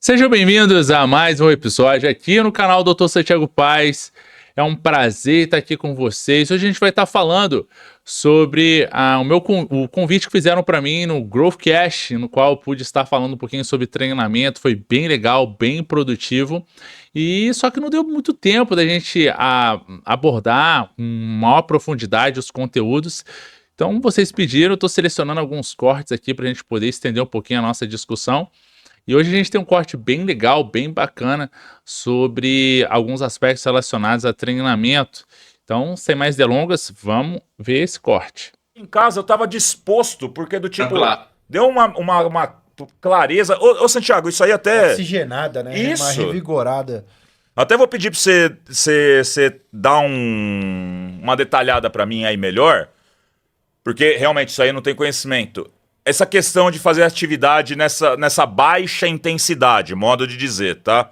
Sejam bem-vindos a mais um episódio aqui no canal Dr. Santiago Paes. É um prazer estar aqui com vocês. Hoje a gente vai estar falando sobre o convite que fizeram para mim no Growthcast, no qual eu pude estar falando um pouquinho sobre treinamento. Foi bem legal, bem produtivo. E só que não deu muito tempo da gente abordar com maior profundidade os conteúdos. Então vocês pediram, eu estou selecionando alguns cortes aqui para a gente poder estender um pouquinho a nossa discussão. E hoje a gente tem um corte bem legal, bem bacana, sobre alguns aspectos relacionados a treinamento. Então, sem mais delongas, vamos ver esse corte. Em casa eu tava disposto, porque do tipo, lá. deu uma clareza. Ô, Santiago, isso aí até. Oxigenada, né? Isso. Uma revigorada. Até vou pedir pra você dar uma detalhada pra mim aí melhor, porque realmente isso aí eu não tenho conhecimento. Essa questão de fazer atividade nessa baixa intensidade, modo de dizer, tá?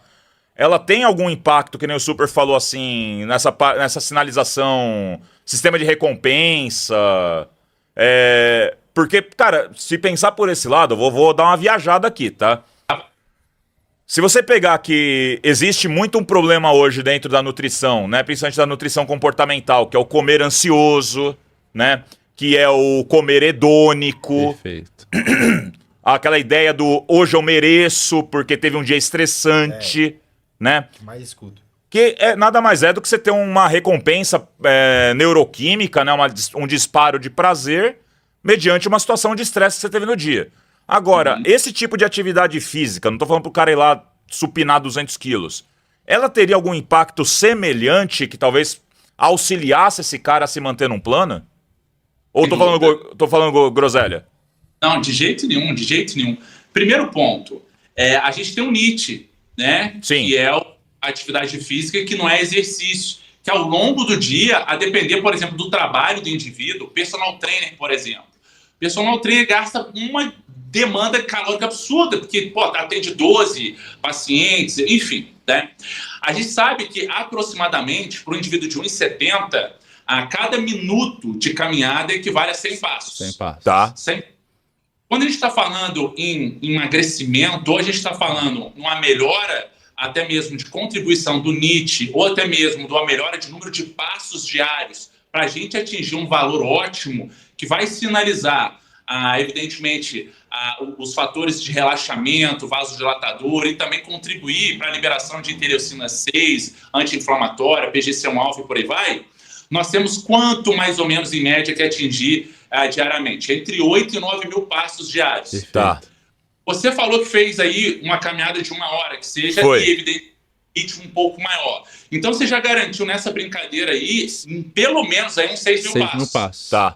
Ela tem algum impacto, que nem o Super falou assim, nessa sinalização, sistema de recompensa? Porque, cara, se pensar por esse lado, eu vou dar uma viajada aqui, tá? Se você pegar que existe muito um problema hoje dentro da nutrição, né? Principalmente da nutrição comportamental, que é o comer ansioso, né? Que é o comer hedônico. Perfeito. Aquela ideia do hoje eu mereço porque teve um dia estressante, né? Mais escudo. Que nada mais é do que você ter uma recompensa neuroquímica, né? Um disparo de prazer mediante uma situação de estresse que você teve no dia. Agora, esse tipo de atividade física, não tô falando pro cara ir lá supinar 200 quilos, ela teria algum impacto semelhante que talvez auxiliasse esse cara a se manter num plano? Ou tô falando groselha? Não, de jeito nenhum, de jeito nenhum. Primeiro ponto, a gente tem um NEAT, né? Sim. Que é a atividade física que não é exercício. Que ao longo do dia, a depender, por exemplo, do trabalho do indivíduo, personal trainer, por exemplo. Personal trainer gasta uma demanda calórica absurda, porque atende 12 pacientes, enfim, né? A gente sabe que aproximadamente, para um indivíduo de 1,70, a cada minuto de caminhada equivale a 100 passos. 100 passos. Tá. 100. Quando a gente está falando em emagrecimento, ou a gente está falando numa melhora até mesmo de contribuição do NEAT, ou até mesmo de uma melhora de número de passos diários, para a gente atingir um valor ótimo, que vai sinalizar, evidentemente, os fatores de relaxamento, vasodilatador, e também contribuir para a liberação de interleucina 6, anti-inflamatória, PGC1-alfa e por aí vai. Nós temos quanto, mais ou menos, em média, que atingir diariamente? Entre 8 e 9 mil passos diários. Perfeito. Tá. Você falou que fez aí uma caminhada de 1 hora, que seja evidentemente um pouco maior. Então você já garantiu nessa brincadeira aí, pelo menos aí uns 6 mil passos. 6 mil passos. Tá.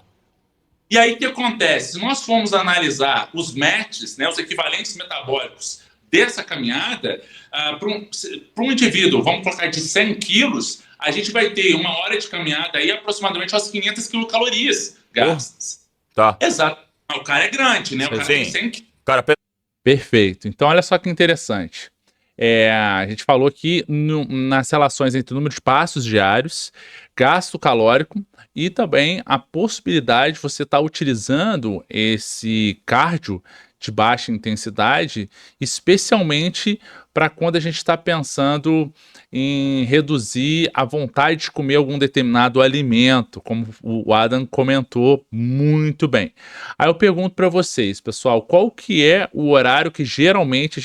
E aí o que acontece? Se nós formos analisar os matches, né, os equivalentes metabólicos dessa caminhada, para um indivíduo, vamos colocar de 100 quilos, a gente vai ter 1 hora de caminhada aí aproximadamente umas 500 quilocalorias gastas. Tá. Exato. O cara é grande, né? O cara tem Sim. 100 quilos. Cara, Perfeito. Então, olha só que interessante. A gente falou que nas relações entre o número de passos diários, gasto calórico e também a possibilidade de você estar utilizando esse cardio de baixa intensidade, especialmente para quando a gente está pensando em reduzir a vontade de comer algum determinado alimento, como o Adam comentou muito bem. Aí eu pergunto para vocês, pessoal, qual que é o horário que geralmente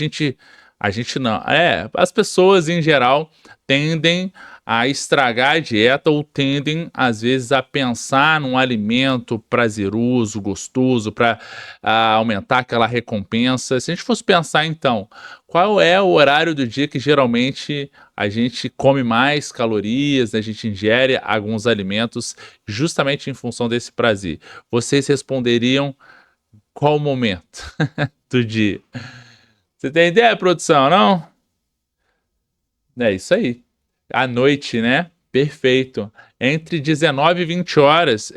as pessoas em geral tendem a estragar a dieta ou tendem, às vezes, a pensar num alimento prazeroso, gostoso, para aumentar aquela recompensa. Se a gente fosse pensar, então, qual é o horário do dia que geralmente a gente come mais calorias, a gente ingere alguns alimentos justamente em função desse prazer? Vocês responderiam qual momento do dia? Você tem ideia, produção, não? É isso aí. À noite, né? Perfeito. Entre 19 e 20 horas,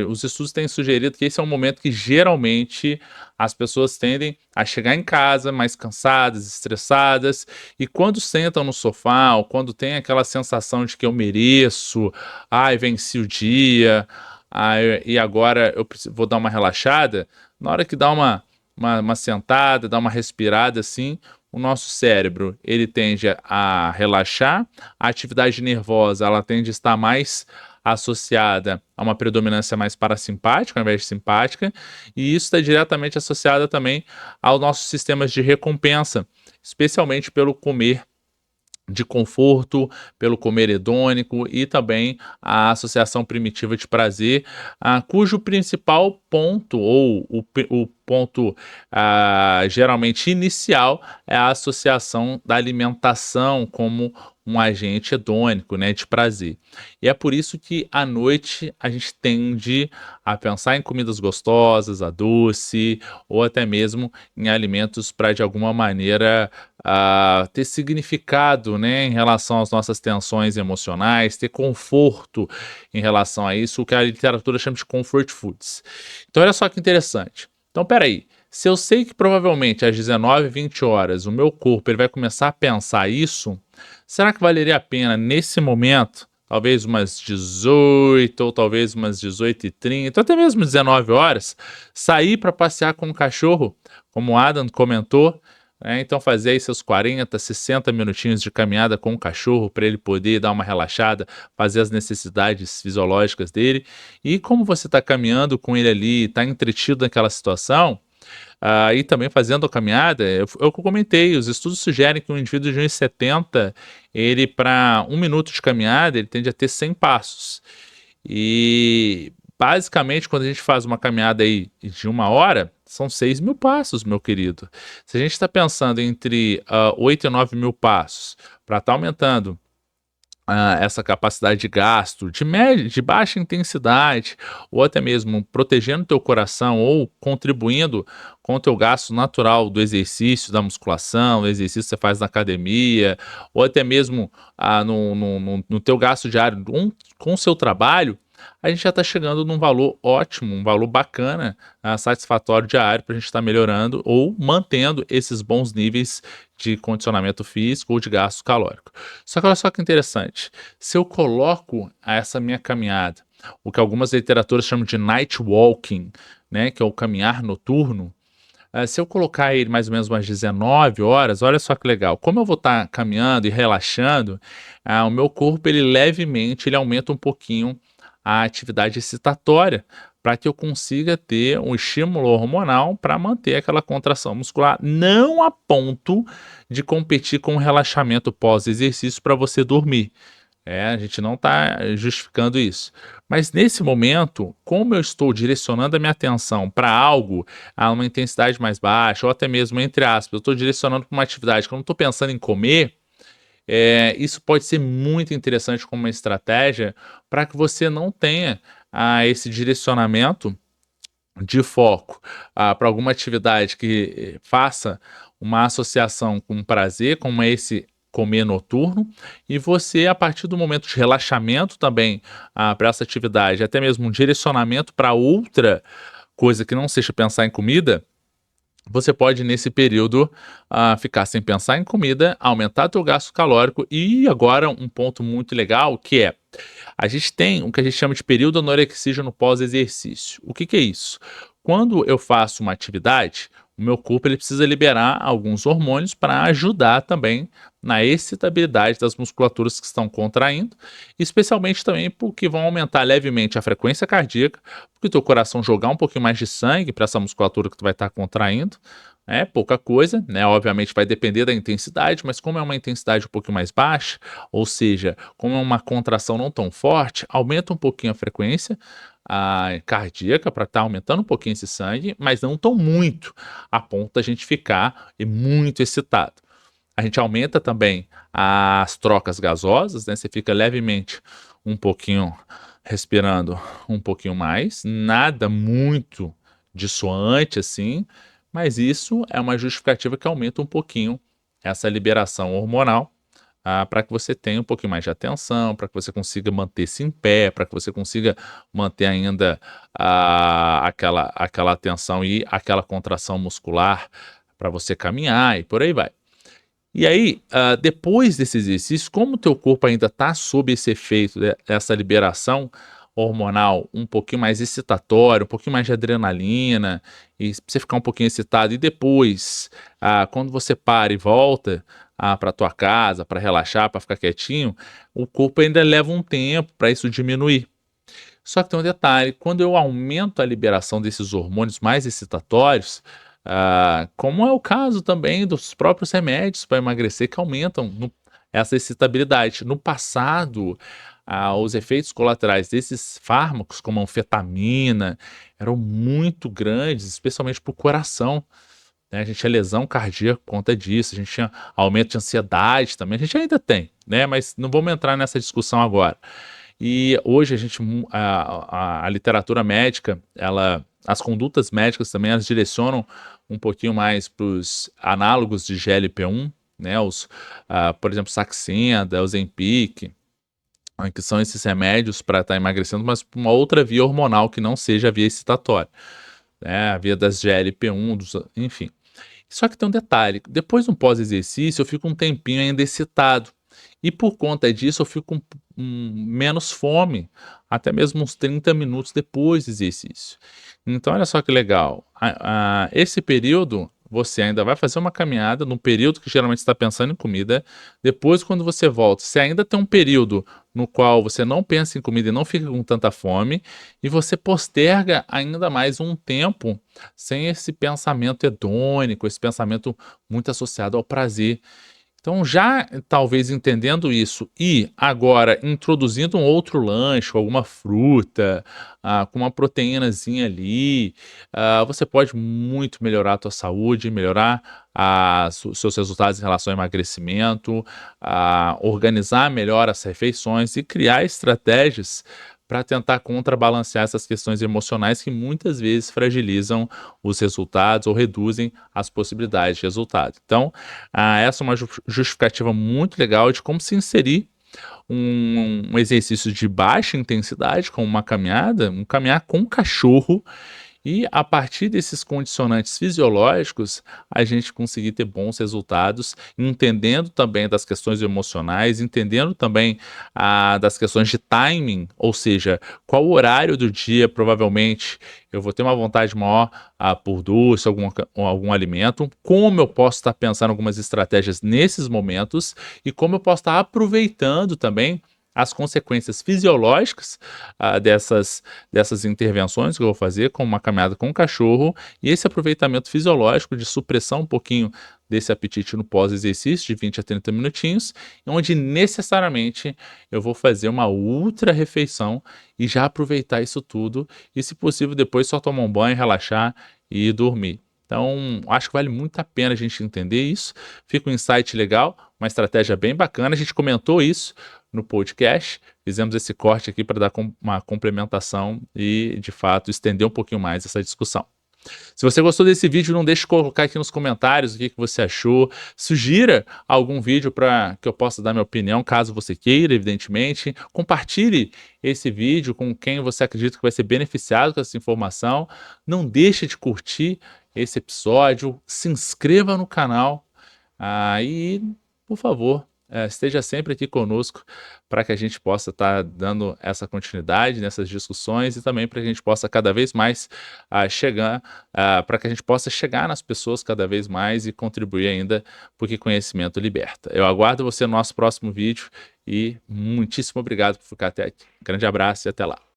os estudos têm sugerido que esse é um momento que geralmente as pessoas tendem a chegar em casa mais cansadas, estressadas, e quando sentam no sofá, ou quando tem aquela sensação de que eu mereço, venci o dia, e agora vou dar uma relaxada, na hora que dá uma sentada, dá uma respirada assim, o nosso cérebro, ele tende a relaxar, a atividade nervosa, ela tende a estar mais associada a uma predominância mais parasimpática ao invés de simpática, e isso está diretamente associado também aos nossos sistemas de recompensa, especialmente pelo comer de conforto, pelo comer hedônico e também a associação primitiva de prazer, cujo principal ponto, ou o ponto geralmente inicial, é a associação da alimentação como um agente hedônico, né, de prazer. E é por isso que à noite a gente tende a pensar em comidas gostosas, a doce, ou até mesmo em alimentos para de alguma maneira ter significado, né, em relação às nossas tensões emocionais, ter conforto em relação a isso, o que a literatura chama de comfort foods. Então olha só que interessante. Então peraí, se eu sei que provavelmente às 19, 20 horas o meu corpo ele vai começar a pensar isso, será que valeria a pena nesse momento, talvez umas 18 ou talvez umas 18h30, até mesmo 19 horas, sair para passear com o cachorro, como o Adam comentou, né? Então fazer aí seus 40, 60 minutinhos de caminhada com o cachorro para ele poder dar uma relaxada, fazer as necessidades fisiológicas dele. E como você está caminhando com ele ali, está entretido naquela situação, e também fazendo a caminhada, eu comentei, os estudos sugerem que um indivíduo de 1,70, ele para 1 minuto de caminhada, ele tende a ter 100 passos. E basicamente, quando a gente faz uma caminhada aí de 1 hora, são 6.000 passos, meu querido. Se a gente está pensando entre 8 e 9 mil passos, para estar aumentando essa capacidade de gasto de baixa intensidade, ou até mesmo protegendo teu coração ou contribuindo com o teu gasto natural do exercício, da musculação, do exercício que você faz na academia, ou até mesmo no teu gasto diário com o seu trabalho, a gente já está chegando num valor ótimo, um valor bacana, satisfatório diário para a gente estar melhorando ou mantendo esses bons níveis de condicionamento físico ou de gasto calórico. Só que olha só que interessante, se eu coloco essa minha caminhada, o que algumas literaturas chamam de night walking, né, que é o caminhar noturno, se eu colocar ele mais ou menos umas 19 horas, olha só que legal, como eu vou estar caminhando e relaxando, o meu corpo ele levemente ele aumenta um pouquinho a atividade excitatória, para que eu consiga ter um estímulo hormonal para manter aquela contração muscular, não a ponto de competir com o relaxamento pós-exercício para você dormir. A gente não está justificando isso. Mas nesse momento, como eu estou direcionando a minha atenção para algo a uma intensidade mais baixa, ou até mesmo, entre aspas, eu estou direcionando para uma atividade que eu não estou pensando em comer, isso pode ser muito interessante como uma estratégia para que você não tenha esse direcionamento de foco para alguma atividade que faça uma associação com prazer, como é esse comer noturno, e você, a partir do momento de relaxamento também para essa atividade, até mesmo um direcionamento para outra coisa que não seja pensar em comida, você pode, nesse período, ficar sem pensar em comida, aumentar teu gasto calórico. E agora um ponto muito legal, que é, a gente tem o que a gente chama de período anorexígeno pós-exercício. O que é isso? Quando eu faço uma atividade, o meu corpo ele precisa liberar alguns hormônios para ajudar também na excitabilidade das musculaturas que estão contraindo, especialmente também porque vão aumentar levemente a frequência cardíaca, porque o teu coração jogar um pouquinho mais de sangue para essa musculatura que tu vai estar contraindo. É pouca coisa, né? Obviamente vai depender da intensidade, mas como é uma intensidade um pouquinho mais baixa, ou seja, como é uma contração não tão forte, aumenta um pouquinho a frequência cardíaca para estar aumentando um pouquinho esse sangue, mas não tão muito, a ponto da gente ficar muito excitado. A gente aumenta também as trocas gasosas, né? Você fica levemente um pouquinho respirando um pouquinho mais, nada muito dissuante assim, mas isso é uma justificativa que aumenta um pouquinho essa liberação hormonal para que você tenha um pouquinho mais de atenção, para que você consiga manter-se em pé, para que você consiga manter ainda aquela atenção e aquela contração muscular para você caminhar e por aí vai. E aí, depois desse exercício, como o teu corpo ainda está sob esse efeito dessa liberação hormonal um pouquinho mais excitatório, um pouquinho mais de adrenalina, e você ficar um pouquinho excitado, e depois, quando você para e volta para tua casa, para relaxar, para ficar quietinho, o corpo ainda leva um tempo para isso diminuir. Só que tem um detalhe, quando eu aumento a liberação desses hormônios mais excitatórios, como é o caso também dos próprios remédios para emagrecer que aumentam essa excitabilidade. No passado, os efeitos colaterais desses fármacos, como a anfetamina, eram muito grandes, especialmente para o coração, né? A gente tinha lesão cardíaca por conta disso, a gente tinha aumento de ansiedade também, a gente ainda tem, né? Mas não vamos entrar nessa discussão agora. E hoje a literatura médica, as condutas médicas também, elas direcionam um pouquinho mais para os análogos de GLP-1, né, por exemplo, Saxenda, Ozempic, que são esses remédios para estar emagrecendo, mas por uma outra via hormonal que não seja a via excitatória, né, a via das GLP-1, enfim. Só que tem um detalhe, depois de um pós-exercício eu fico um tempinho ainda excitado, e por conta disso eu fico com menos fome, até mesmo uns 30 minutos depois do exercício. Então olha só que legal, esse período você ainda vai fazer uma caminhada, num período que geralmente está pensando em comida, depois quando você volta, você ainda tem um período no qual você não pensa em comida e não fica com tanta fome, e você posterga ainda mais um tempo sem esse pensamento hedônico, esse pensamento muito associado ao prazer. Então, já talvez entendendo isso e agora introduzindo um outro lanche, alguma fruta, com uma proteínazinha ali, você pode muito melhorar a tua saúde, melhorar seus resultados em relação ao emagrecimento, organizar melhor as refeições e criar estratégias para tentar contrabalancear essas questões emocionais que muitas vezes fragilizam os resultados ou reduzem as possibilidades de resultado. Então, essa é uma justificativa muito legal de como se inserir um exercício de baixa intensidade, como uma caminhada, caminhar com cachorro, e a partir desses condicionantes fisiológicos, a gente conseguir ter bons resultados, entendendo também das questões emocionais, entendendo também das questões de timing, ou seja, qual horário do dia provavelmente eu vou ter uma vontade maior por doce, algum alimento, como eu posso estar pensando algumas estratégias nesses momentos e como eu posso estar aproveitando também as consequências fisiológicas dessas intervenções que eu vou fazer, como uma caminhada com o cachorro, e esse aproveitamento fisiológico de supressão um pouquinho desse apetite no pós-exercício, de 20 a 30 minutinhos, onde necessariamente eu vou fazer uma ultra refeição e já aproveitar isso tudo, e se possível depois só tomar um banho, relaxar e dormir. Então, acho que vale muito a pena a gente entender isso. Fica um insight legal, uma estratégia bem bacana. A gente comentou isso no podcast, fizemos esse corte aqui para dar uma complementação e, de fato, estender um pouquinho mais essa discussão. Se você gostou desse vídeo, não deixe de colocar aqui nos comentários o que você achou. Sugira algum vídeo para que eu possa dar minha opinião, caso você queira, evidentemente. Compartilhe esse vídeo com quem você acredita que vai ser beneficiado com essa informação. Não deixe de curtir esse episódio, se inscreva no canal e, por favor, esteja sempre aqui conosco para que a gente possa estar dando essa continuidade nessas discussões e também para que a gente possa cada vez mais para que a gente possa chegar nas pessoas cada vez mais e contribuir ainda, porque conhecimento liberta. Eu aguardo você no nosso próximo vídeo e muitíssimo obrigado por ficar até aqui. Grande abraço e até lá.